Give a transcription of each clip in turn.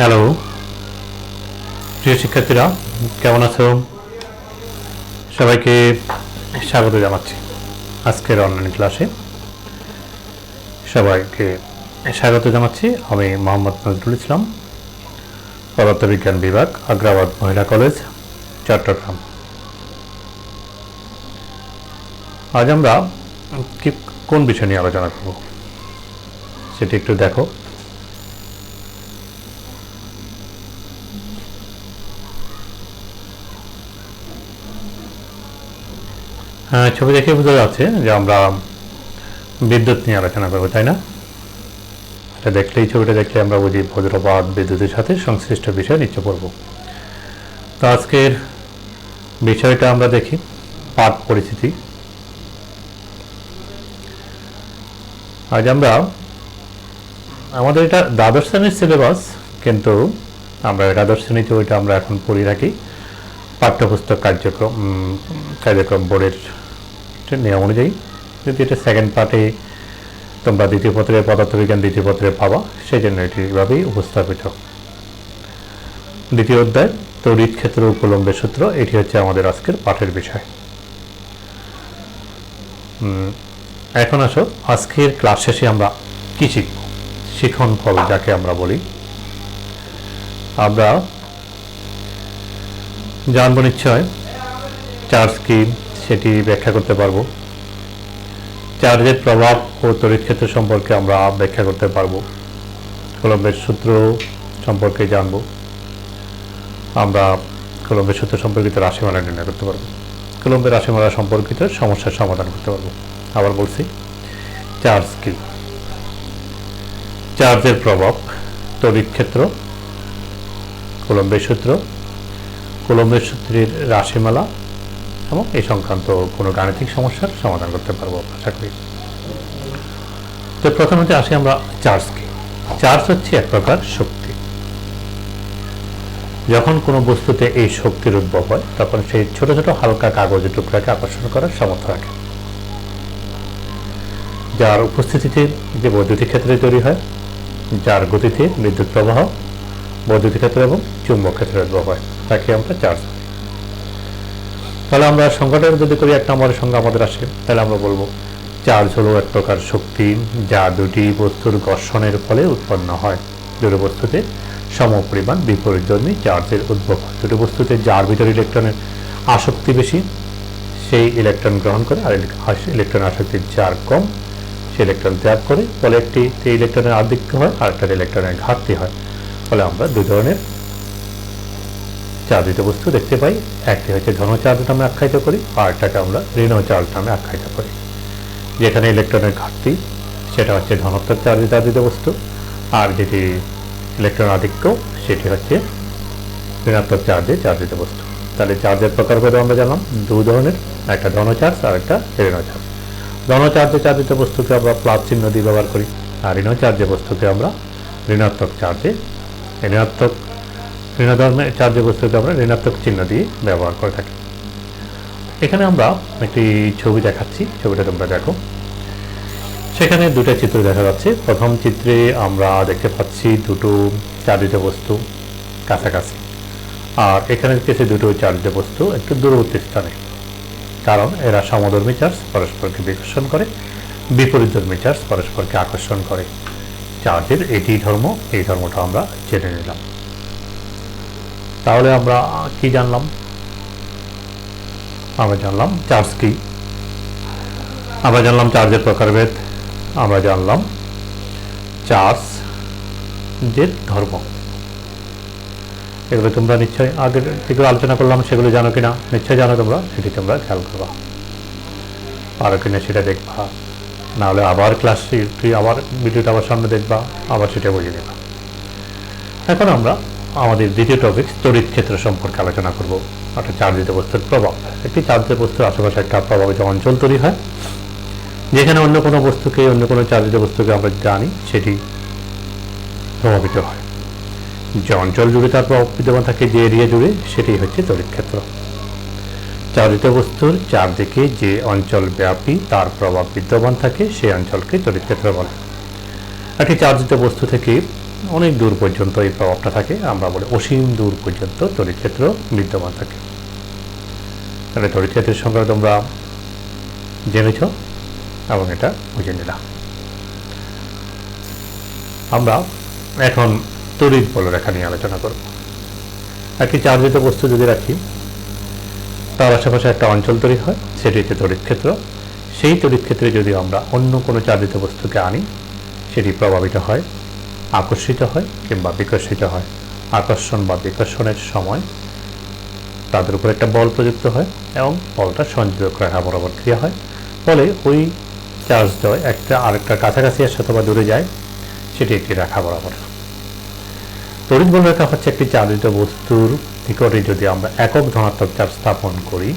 Hello প্রিয় শিক্ষার্থীরা, কেমন আছো? সবাইকে স্বাগত জানাচ্ছি আজকের অনলাইন ক্লাসে। সবাইকে স্বাগত জানাচ্ছি। আমি মোহাম্মদ নজরুল ইসলাম, পদার্থবিজ্ঞান বিভাগ, আগ্রাবাদ মহিলা কলেজ, চট্টগ্রাম। আজ আমরা কোন বিষয় নিয়ে আলোচনা করব সেটি একটু দেখো। ছবি দেখে বোঝা যাচ্ছে যে আমরা বিদ্যুৎ নিয়ে আলোচনা করবো, তাই না? এটা দেখলেই, ছবিটা দেখলে আমরা বুঝি বজ্রপাত বিদ্যুতের সাথে সংশ্লিষ্ট বিষয় নিশ্চয় পড়ব। তো আজকের বিষয়টা আমরা দেখি পাঠ পরিস্থিতি। আজ আমরা আমাদের এটা দ্বাদশ শ্রেণীর সিলেবাস, কিন্তু আমরা একাদশ শ্রেণীতে ওইটা আমরা এখন পড়ে রাখি পাঠ্যপুস্তক কার্যক্রম বোর্ডের নিয়ম অনুযায়ী। যদি এটা সেকেন্ড পার্টে তোমরা দ্বিতীয় পত্রে পদার্থবিজ্ঞান দ্বিতীয় পত্রে পাবা, সেই জন্য এটি এভাবেই উপস্থাপিত। দ্বিতীয় অধ্যায় তড়িৎ ক্ষেত্র ও কুলম্বের সূত্র, এটি হচ্ছে আমাদের আজকের পাঠের বিষয়। এখন আসো, আজকের ক্লাস শেষে আমরা কি শিখব? শিখন ফল যাকে আমরা বলি, আমরা জানব নিশ্চয়। চার্জ কি সেটি ব্যাখ্যা করতে পারবো। চার্জের প্রভাব ও তড়িৎ ক্ষেত্র সম্পর্কে আমরা ব্যাখ্যা করতে পারবো। কুলম্বের সূত্র সম্পর্কে জানব। আমরা কুলম্বের সূত্র সম্পর্কিত রাশিমালা নির্ণয় করতে পারবো। কুলম্বের রাশিমালা সম্পর্কিত সমস্যার সমাধান করতে পারবো। আবার বলছি, চার্জ কি, চার্জের প্রভাব, তড়িৎ ক্ষেত্র, কুলম্বের সূত্র, কুলম্বের সূত্রের রাশিমালা এবং এই সংক্রান্ত কোনো গাণিতিক সমস্যার সমাধান করতে পারবো আশা করি। তো প্রথমত আসি আমরা চার্জ কি। চার্জ হচ্ছে এক প্রকার শক্তি। যখন কোনো বস্তুতে এই শক্তির উদ্ভব হয়, তখন সেই ছোট ছোট হালকা কাগজের টুকরাকে আকর্ষণ করার সামর্থ্য রাখে, যার উপস্থিতিতে যে বৈদ্যুতিক ক্ষেত্র তৈরি হয়, যার গতিতে বিদ্যুৎ প্রবাহ, বৈদ্যুতিক ক্ষেত্র এবং চুম্বক ক্ষেত্রের উদ্ভব হয়, তাকে আমরা চার্জ বলি। তাহলে আমরা সংখ্যাটা যদি করি, এক নম্বরের সংখ্যা আমাদের আসে, তাহলে আমরা বলবো চার্জ হলো এক প্রকার শক্তি যা দুটি বস্তুর ঘর্ষণের ফলে উৎপন্ন হয়। দুটো বস্তুতে সমপরিমাণ বিপরীতধর্মী চার্জের উদ্ভব হয়। দুটো বস্তুতে যার ভিতরে ইলেকট্রনের আসক্তি বেশি, সেই ইলেকট্রন গ্রহণ করে, আর ইলেকট্রন আসক্তির যার কম, সে ইলেকট্রন ত্যাগ করে। ফলে একটি ইলেকট্রনের আধিক্য হয় আর একটা ইলেকট্রনের ঘাটতি হয়। ফলে আমরা দুই ধরনের চার্জিত বস্তু দেখতে পাই। একটি হচ্ছে ধন চার্জ নামে আখ্যায়িত করি, আর একটাকে আমরা ঋণ চার্জ নামে আখ্যায়িত করি। যেখানে ইলেকট্রনের ঘাটতি, সেটা হচ্ছে ধনাত্মক চার্জিত বস্তু, আর যেটি ইলেকট্রন আধিক্য, সেটি হচ্ছে ঋণাত্মক চার্জিত বস্তু। তাহলে চার্জের প্রকারভেদে আমরা জানলাম দুই ধরনের, একটা ধন চার্জ আর একটা ঋণ চার্জ। ধন চার্জিত বস্তুকে আমরা প্লাস চিহ্ন দিয়ে ব্যবহার করি, আর ঋণ চার্জের বস্তুকে আমরা ঋণাত্মক চার্জের বস্তুকে আমরা ঋণাত্মক চিহ্ন দিয়ে ব্যবহার করে থাকি। এখানে আমরা একটি ছবি দেখাচ্ছি, ছবিটা তোমরা দেখো। সেখানে দুটো চিত্র দেখা যাচ্ছে। প্রথম চিত্রে আমরা দেখতে পাচ্ছি দুটো চার্জিত বস্তু কাছাকাছি, আর এখানে দেখতেছি দুটো চার্জিত বস্তু একটু দূরবর্তী স্থানে, কারণ এরা সমধর্মী চার্জ পরস্পরকে বিকর্ষণ করে, বিপরীতধর্মী চার্জ পরস্পরকে আকর্ষণ করে। চার্জের এটি ধর্ম, এই ধর্মটা আমরা জেনে নিলাম। তাহলে আমরা কি জানলাম? আমরা জানলাম চার্জ কি, আমরা জানলাম চার্জের প্রকারভেদ, আমরা জানলাম চার্জের ধর্ম। এগুলো তোমরা নিশ্চয়ই আগের যেগুলো আলোচনা করলাম সেগুলো জানো কিনা? নিশ্চয়ই জানো তোমরা, সেটি তোমরা খেয়াল করবা, পারো কিনা সেটা দেখবা। নাহলে আবার আবার ভিডিওটা আবার সামনে দেখবা, আবার সেটা বুঝে নেবা। এখন আমরা আমাদের দ্বিতীয় টপিক তড়িৎ ক্ষেত্র সম্পর্কে আলোচনা করব, অর্থাৎ চার্জিত বস্তুর প্রভাব। একটি চার্জিত বস্তুর আশেপাশে একটা প্রভাবিত অঞ্চল তৈরি হয়, যেখানে অন্য কোনো চার্জিত বস্তুকে আমরা জানি সেটি প্রভাবিত হয়। যে অঞ্চল জুড়ে তার প্রভাব বিদ্যমান থাকে, যে এরিয়া জুড়ে, সেটি হচ্ছে তড়িৎ ক্ষেত্র। চার্জিত বস্তুর চারদিকে যে অঞ্চল ব্যাপী তার প্রভাব বিদ্যমান থাকে, সেই অঞ্চলকে তড়িৎ ক্ষেত্র বলে। একটি চার্জিত বস্তু থেকে অনেক দূর পর্যন্ত এই প্রভাবটা থাকে, আমরা বলি অসীম দূর পর্যন্ত তড়িৎ ক্ষেত্র বিদ্যমান থাকে। তাহলে তড়িৎ ক্ষেত্রের সংখ্যা তোমরা জেনেছ এবং এটা বুঝে নিলাম। আমরা এখন তড়িৎ বলরেখা নিয়ে আলোচনা করব। একটি চার্জিত বস্তু যদি রাখি, তার আশেপাশে একটা অঞ্চল তৈরি হয়, সেটি হচ্ছে তড়িৎ ক্ষেত্র। সেই তড়িৎ ক্ষেত্রে যদি আমরা অন্য কোনো চার্জিত বস্তুকে আনি, সেটি প্রভাবিত হয়, আকর্ষিত হয় কিংবা বিকর্ষিত হয়। আকর্ষণ বা বিকর্ষণের সময় তাদের উপর একটা বল প্রযুক্ত হয় এবং বলটা সংযোজক রেখা বরাবর ক্রিয়া হয়, ফলে ওই চার্জদ্বয় একটা আরেকটা কাছাকাছি আসে অথবা দূরে যায়, সেটি একটি রেখা বরাবর। তড়িৎ বলরেখা হচ্ছে একটি চার্জিত বস্তুর নিকটে যদি আমরা একক ধনাত্মক চার্জ স্থাপন করি,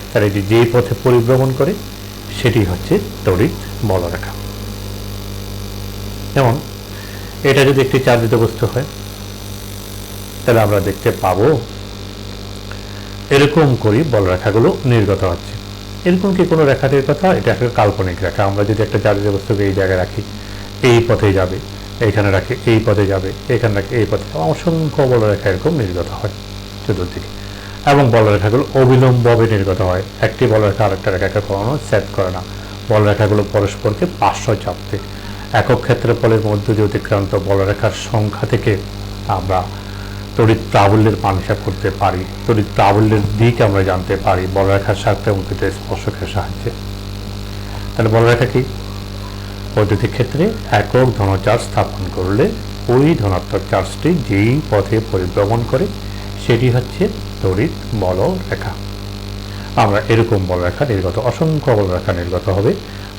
তাহলে এটি যেই পথে পরিভ্রমণ করে সেটি হচ্ছে তড়িৎ বলরেখা। যেমন এটা যদি একটি চার্জিত বস্তু হয়, তাহলে আমরা দেখতে পাবো এরকম করে বলরেখাগুলো নির্গত হচ্ছে। এরকম কি কোনো রেখাটির কথা? এটা একটা কাল্পনিক রেখা। আমরা যদি একটা চার্জিত বস্তুকে এই জায়গায় রাখি, এই পথে যাবে, এইখানে রাখি এই পথে যাবে, এখানে রাখি এই পথে, অসংখ্য বলরেখা এরকম নির্গত হয় চতুর্দিকে। এবং বলরেখাগুলো অবিলম্বভাবে নির্গত হয়। একটি বলরেখা আরেকটা রেখাকে কখনো ছেদ করে না। বলরেখাগুলো পরস্পরকে পার্শ্ব চাপতে, একক ক্ষেত্রফলের মধ্য দিয়ে অতিক্রান্ত বলরেখার সংখ্যা থেকে আমরা তড়িৎ প্রাবল্যের মান হিসাব করতে পারি, তড়িৎ প্রাবল্যের দিক আমরা জানতে পারি বলরেখার সাথে অঙ্কিত স্পর্শকের সাহায্যে। তাহলে বলরেখা কি? বৈদ্যুতিক ক্ষেত্রে একক ধনচার্জ স্থাপন করলে ওই ধনাত্মক চার্জটি যেই পথে পরিভ্রমণ করে সেটি হচ্ছে তড়িৎ বলরেখা। আমরা এরকম বলরেখা নির্গত, অসংখ্য বলরেখা নির্গত হবে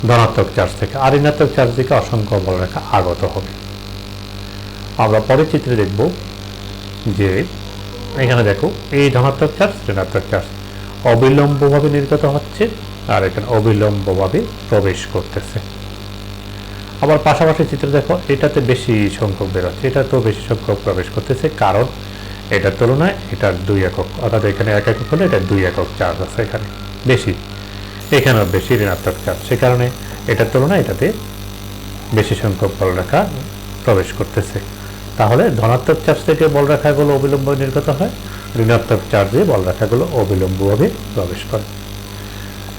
ধনাত্মক চার্জ থেকে, আর ঋণাত্মক চার্জ থেকে অসংখ্য বলরেখা আগত হবে। আমরা পরের চিত্রে দেখব যে এখানে দেখো এই ধনাত্মক চার্জ ঋণাত্মক চার্জ অবিলম্বভাবে নির্গত হচ্ছে আর এখানে অবিলম্বভাবে প্রবেশ করতেছে। আবার পাশাপাশি চিত্র দেখো, এটাতে বেশি সংখ্যক বেরোচ্ছে, এটা তো বেশি সংখ্যক প্রবেশ করতেছে, কারণ এটার তুলনায় এটার 2 একক, অর্থাৎ এখানে 1 একক হলে এটা 2 একক চার্জ আছে এখানে বেশি, এখানেও বেশি ঋণাত্মক চার্জ, সে কারণে এটার তুলনায় এটাতে বেশি সংখ্যক বলরেখা প্রবেশ করতেছে। তাহলে ধনাত্মক চার্জ থেকে বলরেখাগুলো অবিলম্ব নির্গত হয়, ঋণাত্মক চার্জে বলরেখাগুলো অবিলম্বভাবে প্রবেশ করে।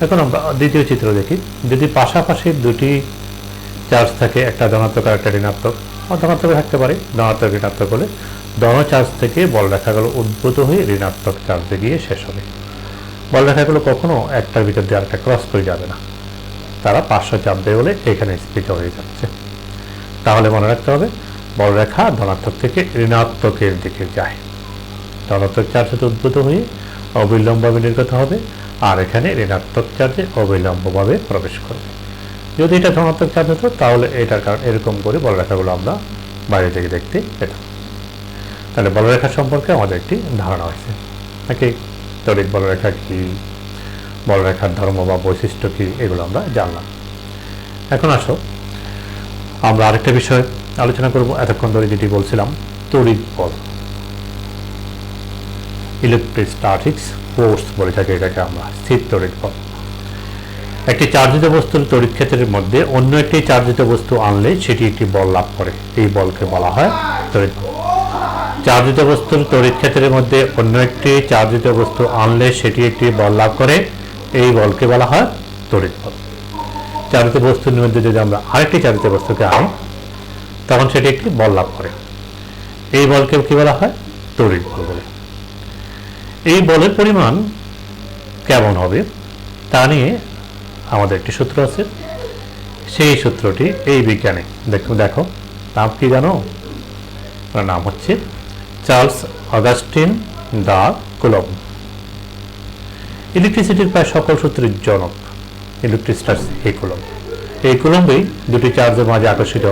এখন আমরা দ্বিতীয় চিত্র দেখি। যদি পাশাপাশি দুটি চার্জ থাকে, একটা ধনাত্মক আর একটা ঋণাত্মক, ধনাত্মক থাকতে পারে, ধনাত্মক ঋণাত্মক হলে ধন চার্জ থেকে বলরেখাগুলো উদ্ভূত হয়ে ঋণাত্মক চার্জে গিয়ে শেষ হবে। বলরেখাগুলো কখনো একটার ভিতর দিয়ে আরেকটা ক্রস করে যাবে না, তারা পার্শ্ব চাপ দেয় বলে এখানে স্ফীত হয়ে যাচ্ছে। তাহলে মনে রাখতে হবে বলরেখা ধনাত্মক থেকে ঋণাত্মকের দিকে যায়, ধনাত্মক চার্জ হতে উদ্ভূত হয়ে অবিলম্বভাবে নির্গত হবে, আর এখানে ঋণাত্মক চার্জে অবিলম্বভাবে প্রবেশ করবে। যদি এটা ধনাত্মক চার্জ হতো তাহলে এটার কারণ এরকম করে বলরেখাগুলো আমরা বাইরে থেকে দেখতে পেতাম। তাহলে বলরেখা সম্পর্কে আমাদের একটি ধারণা হয়েছে নাকি, তড়িৎ বলরেখা কি, বলরেখার ধর্ম বা বৈশিষ্ট্য কি, এগুলো আমরা জানলাম। এখন আসো আমরা আরেকটা বিষয় আলোচনা করব। এতক্ষণ ধরে যেটি বলছিলাম তড়িৎ বল, ইলেকট্রোস্ট্যাটিক্স ফোর্স বলে থাকি এটাকে আমরা, স্থির তড়িৎ বল। একটি চার্জিত বস্তুর তড়িৎ ক্ষেত্রের মধ্যে অন্য একটি চার্জিত বস্তু আনলে সেটি একটি বল লাভ করে, এই বলকে বলা হয় তড়িৎ বল। চার্জিত বস্তুর তড়িৎ ক্ষেত্রের মধ্যে অন্য একটি চার্জিত বস্তু আনলে সেটি একটি বল লাভ করে, এই বলকে বলা হয় তড়িৎ বল। চার্জিত বস্তুর মধ্যে যদি আমরা আরেকটি চার্জিত বস্তুকে আনি তখন সেটি একটি বল লাভ করে, এই বলকে কি বলা হয়? তড়িৎ বল বলে। এই বলের পরিমাণ কেমন হবে তা নিয়ে আমাদের একটি সূত্র আছে, সেই সূত্রটি এই বিজ্ঞানে দেখো নাম কি জানো? নাম হচ্ছে চার্লস অগাস্টিন দা কুলম্ব। ইলেকট্রিসিটির প্রায় সকল সূত্রের জনক ইলেকট্রিস্টাস এই কুলম্ব। এই কুলম্বেই দুটি চার্জের মাঝে আকর্ষিত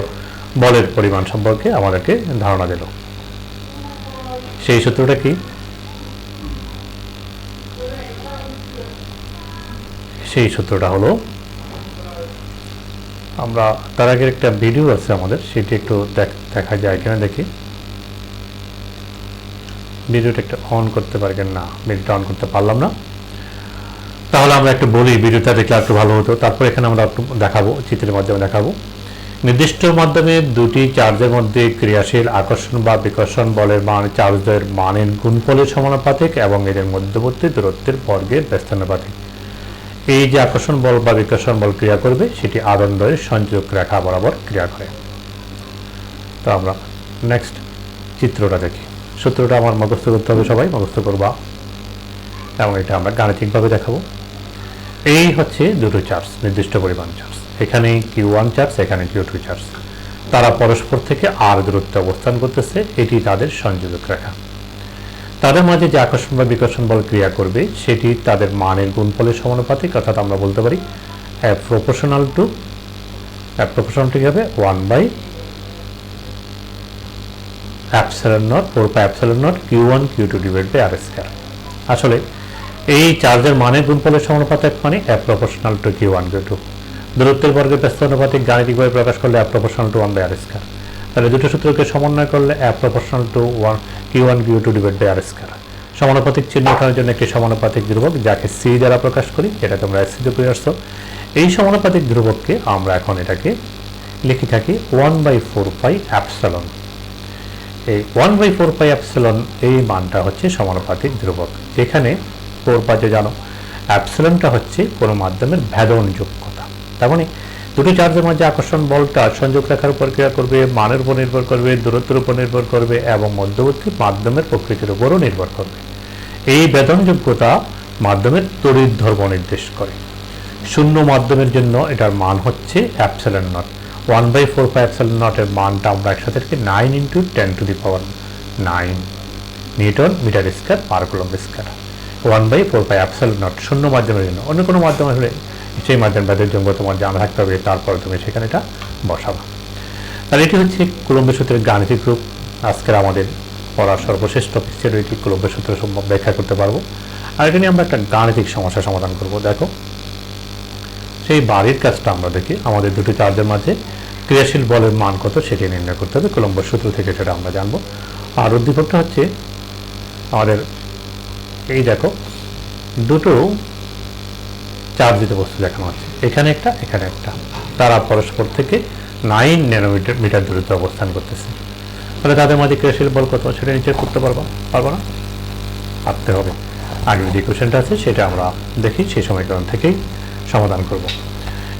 বলের পরিমাণ সম্পর্কে আমাদেরকে ধারণা দিল। সেই সূত্রটা কি? সেই সূত্রটা হলো, আমরা তার আগের একটা ভিডিও আছে আমাদের, সেটি একটু দেখা যায় কিনা দেখি। ভিডিওটা একটু অন করতে পারবেন না, ভিডিওটা অন করতে পারলাম না, তাহলে আমরা একটু বলি, ভিডিওটা দেখলে একটু ভালো হতো। তারপর এখানে আমরা একটু দেখাবো, চিত্রের মাধ্যমে দেখাবো নির্দিষ্ট মাধ্যমে দুটি চার্জের মধ্যে ক্রিয়াশীল আকর্ষণ বা বিকর্ষণ বলের মান চার্জের মানের গুণফলের সমানুপাতিক এবং এদের মধ্যবর্তী দূরত্বের বর্গের ব্যস্তানুপাতিক। এই যে আকর্ষণ বল বা বিকর্ষণ বল ক্রিয়া করবে সেটি আদণ্ডের সংযোগ রেখা বরাবর ক্রিয়া করে। তো আমরা নেক্সট চিত্রটা দেখি। সূত্রটা আমার মুখস্থ করতে হবে, সবাই মুখস্থ করবা এবং এটা আমরা গাণিতিকভাবে দেখাবো। এই হচ্ছে দুটো চার্জ, নির্দিষ্ট পরিমাণ চার্জ, এখানে Q1 চার্জ, এখানে Q2 চার্জ। তারা পরস্পর থেকে আর দূরত্বে অবস্থান করতেছে, এটি তাদের সংযোজক রেখা। তাদের মাঝে যে আকর্ষণ বা বিকর্ষণ বল ক্রিয়া করবে সেটি তাদের মানের গুণফলের সমানুপাতিক, অর্থাৎ আমরা বলতে পারি F proportional to কি হবে 1/epsilon naught 4π epsilon naught Q1 Q2 divided by R square। আসলে এই চার্জের মানের গুণফলের সমানুপাতিক মানে F proportional to Q1 Q2। দূরত্বের বর্গের ব্যস্তানুপাতিক গাণিতিকভাবে প্রকাশ করলে F proportional to 1/r square। তাহলে দুটো সূত্রকে সমন্বয় করলে F proportional to Q1 Q2 divided by R square। সমানুপাতিক চিহ্ন ওঠানোর জন্য একটি সমানুপাতিক ধ্রুবক যাকে C দ্বারা প্রকাশ করি, এটা তোমরা SC তে পড়ে আসছো। এই সমানুপাতিক ধ্রুবককে আমরা এখন এটাকে লিখে থাকি 1/4π epsilon। এই 1/4π epsilon এই মানটা হচ্ছে সমানুপাতিক ধ্রুবক, যেখানে 4π জানো অ্যাপসিলনটা হচ্ছে কোনো মাধ্যমের ভেদন যোগ্যতা। তার মানে দুটি চার্জের মধ্যে আকর্ষণ বলটা সংযোগ রেখার উপর ক্রিয়া করবে, মানের উপর নির্ভর করবে, দূরত্বের উপর নির্ভর করবে এবং মধ্যবর্তী মাধ্যমের প্রকৃতির উপরও নির্ভর করবে। এই ভেদন যোগ্যতা মাধ্যমের তড়িৎ ধর্ম নির্দেশ করে। শূন্য মাধ্যমের জন্য এটার মান হচ্ছে epsilon naught। 1/4π epsilon naught এর মানটা আমরা একসাথে 9 × 10⁹ newton metre square per coulomb square. 1/4π epsilon naught শূন্য মাধ্যমের জন্য। অন্য কোনো মাধ্যম হলে সেই মাধ্যম ভেদের জন্য তোমার জানা থাকতে হবে, তারপর তুমি সেখানে এটা বসাবা। আর এটি হচ্ছে কুলম্বের সূত্রের গাণিতিক রূপ। আজকের আমাদের পড়ার সর্বশেষ টপিক ছিল এটি, কুলম্বের সূত্র সম্ভব ব্যাখ্যা করতে পারবো। আর এটা নিয়ে আমরা একটা গাণিতিক সমস্যা সমাধান করব। দেখো, সেই বাড়ির কাজটা আমরা দেখি। আমাদের দুটি চার্জের মাঝে ক্রিয়াশীল বলের মান কত সেটি নির্ণয় করতে হবে, কুলম্বের সূত্র থেকে সেটা আমরা জানবো। আর উদ্দীপকটা হচ্ছে আমাদের এই দেখো দুটো চার্জিত বস্তু দেখানো হচ্ছে, এখানে একটা এখানে একটা। তারা পরস্পর থেকে 9 ন্যানোমিটার দূরত্বে অবস্থান করতেছে। তাহলে তাদের মাঝে ক্রিয়াশীল বল কত সেটা নিশ্চয় করতে পারবো না? পারতে হবে। আগের যে কোশ্চেনটা আছে সেটা আমরা দেখি, সেই সমীকরণ থেকেই সমাধান করব।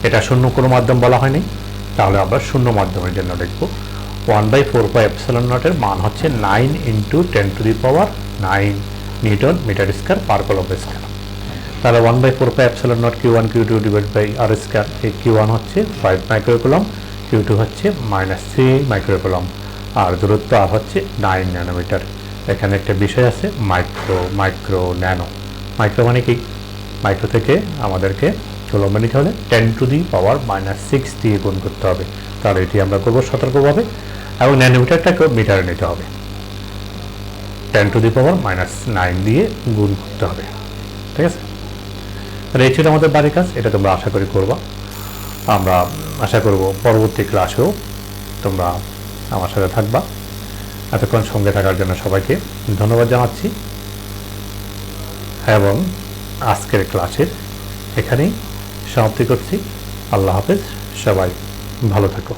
এটা শূন্য কোনো মাধ্যম বলা হয়নি, তাহলে আমরা শূন্য মাধ্যমের জন্য লিখব 1/4π epsilon naught এর মান হচ্ছে 9 × 10⁹ newton metre square per coulomb square. তাহলে 1/4π epsilon naught Q1 Q2 divided by R square। এই Q1 হচ্ছে 5 মাইক্রোকুলম্ব, Q2 হচ্ছে -3 মাইক্রোকুলম্ব, আর দূরত্ব আর হচ্ছে 9 ন্যানোমিটার। এখানে একটা বিষয় আছে মাইক্রো ন্যানো। মাইক্রো মানে কি? মাইক্রো থেকে আমাদেরকে কুলম্বে নিতে হলে 10⁻⁻6 দিয়ে গুণ করতে হবে। তাহলে এটি আমরা করবো সতর্কভাবে, এবং ন্যানোমিটারটাকেও মিটারে নিতে হবে, 10⁻⁻9 দিয়ে গুণ করতে হবে। ঠিক আছে? তাহলে এই ছিল আমাদের বাড়ির কাজ, এটা তোমরা আশা করি করবা। আমরা আশা করব পরবর্তী ক্লাসেও তোমরা আমার সাথে থাকবা। এতক্ষণ সঙ্গে থাকার জন্য সবাইকে ধন্যবাদ জানাচ্ছি, এবং আজকের ক্লাসের এখানেই সমাপ্তি করছি। আল্লাহ হাফেজ, সবাই ভালো থাকো।